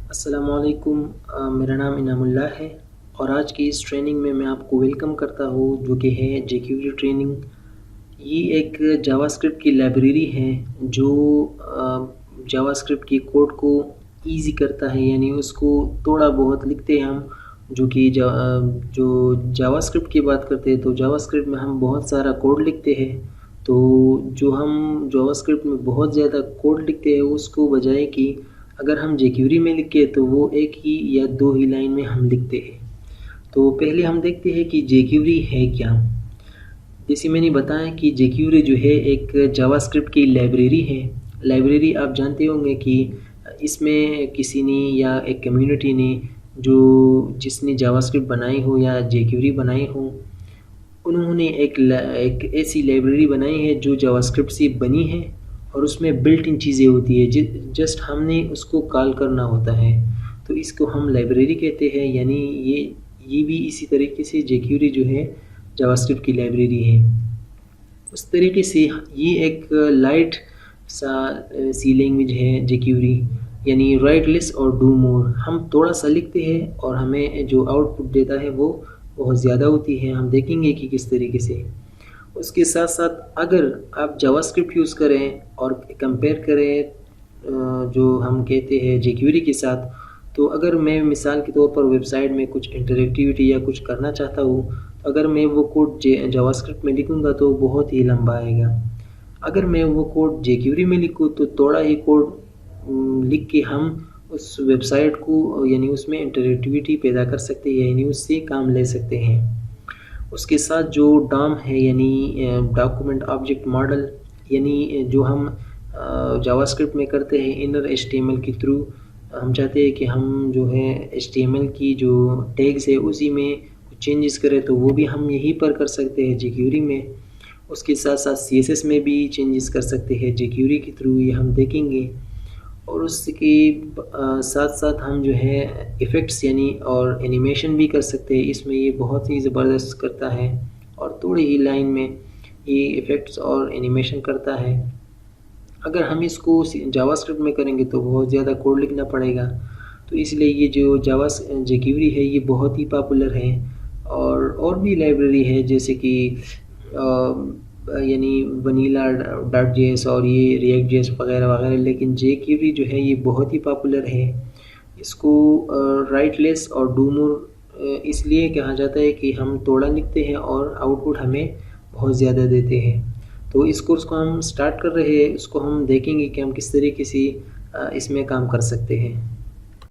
अस्सलामुअलैकुम। मेरा नाम इनाम उल्लाह है और आज की इस ट्रेनिंग में मैं आपको वेलकम करता हूँ जो कि है jQuery ट्रेनिंग। ये एक जावास्क्रिप्ट की लाइब्रेरी है जो जावास्क्रिप्ट के कोड को इजी करता है, यानी उसको थोड़ा बहुत लिखते हैं हम। जो कि जो जावास्क्रिप्ट की बात करते हैं तो जावास्क्रिप्ट में हम बहुत सारा कोड लिखते हैं। तो जो हम जावास्क्रिप्ट में बहुत ज़्यादा कोड लिखते हैं उसको बजाय कि अगर हम jQuery में लिखे तो वो एक ही या दो ही लाइन में हम लिखते हैं। तो पहले हम देखते हैं कि jQuery है क्या। जैसे मैंने बताया कि jQuery जो है एक जावास्क्रिप्ट की लाइब्रेरी है। लाइब्रेरी आप जानते होंगे कि इसमें किसी ने या एक कम्युनिटी ने जिसने जावास्क्रिप्ट बनाई हो या jQuery बनाई हो, उन्होंने एक ऐसी लाइब्रेरी बनाई है जो जावास्क्रिप्ट से बनी है और उसमें बिल्ट इन चीज़ें होती है, जस्ट हमने उसको कॉल करना होता है। तो इसको हम लाइब्रेरी कहते हैं, यानी ये भी इसी तरीके से jQuery जो है जावास्क्रिप्ट की लाइब्रेरी है। उस तरीके से ये एक लाइट सी लैंग्वेज है jQuery, यानी राइट लेस और डू मोर। हम थोड़ा सा लिखते हैं और हमें जो आउटपुट देता है वो बहुत ज़्यादा होती है। हम देखेंगे कि किस तरीके से। उसके साथ साथ अगर आप जावास्क्रिप्ट यूज़ करें और कंपेयर करें जो हम कहते हैं jQuery के साथ, तो अगर मैं मिसाल के तौर पर वेबसाइट में कुछ इंटरेक्टिविटी या कुछ करना चाहता हूँ, तो अगर मैं वो कोड जावास्क्रिप्ट में लिखूँगा तो बहुत ही लंबा आएगा। अगर मैं वो कोड jQuery में लिखूँ तो थोड़ा ही कोड लिख के हम उस वेबसाइट को यानी उसमें इंटरेक्टिविटी पैदा कर सकते हैं, यानी उससे काम ले सकते हैं। उसके साथ जो डॉम है यानी डॉक्यूमेंट ऑब्जेक्ट मॉडल, यानी जो हम जावास्क्रिप्ट में करते हैं इनर HTML के थ्रू। हम चाहते हैं कि हम जो है HTML की जो टैग्स है उसी में कुछ चेंजेस करें, तो वो भी हम यहीं पर कर सकते हैं jQuery में। उसके साथ साथ CSS में भी चेंजेस कर सकते हैं jQuery के थ्रू, ये हम देखेंगे। और उसके साथ साथ हम जो है इफ़ेक्ट्स यानी और एनिमेशन भी कर सकते हैं। इसमें ये बहुत ही ज़बरदस्त करता है और थोड़ी ही लाइन में ये इफ़ेक्ट्स और एनिमेशन करता है। अगर हम इसको जावास्क्रिप्ट में करेंगे तो बहुत ज़्यादा कोड लिखना पड़ेगा, तो इसलिए ये जो jQuery है ये बहुत ही पॉपुलर है। और भी लाइब्रेरी है जैसे कि यानी vanilla.js और ये react.js वगैरह वगैरह, लेकिन jQuery जो है ये बहुत ही पॉपुलर है। इसको राइट लेस और डू मोर इसलिए कहा जाता है कि हम थोड़ा लिखते हैं और आउटपुट हमें बहुत ज़्यादा देते हैं। तो इस कोर्स को हम स्टार्ट कर रहे हैं, इसको हम देखेंगे कि हम किस तरीके से इसमें काम कर सकते हैं।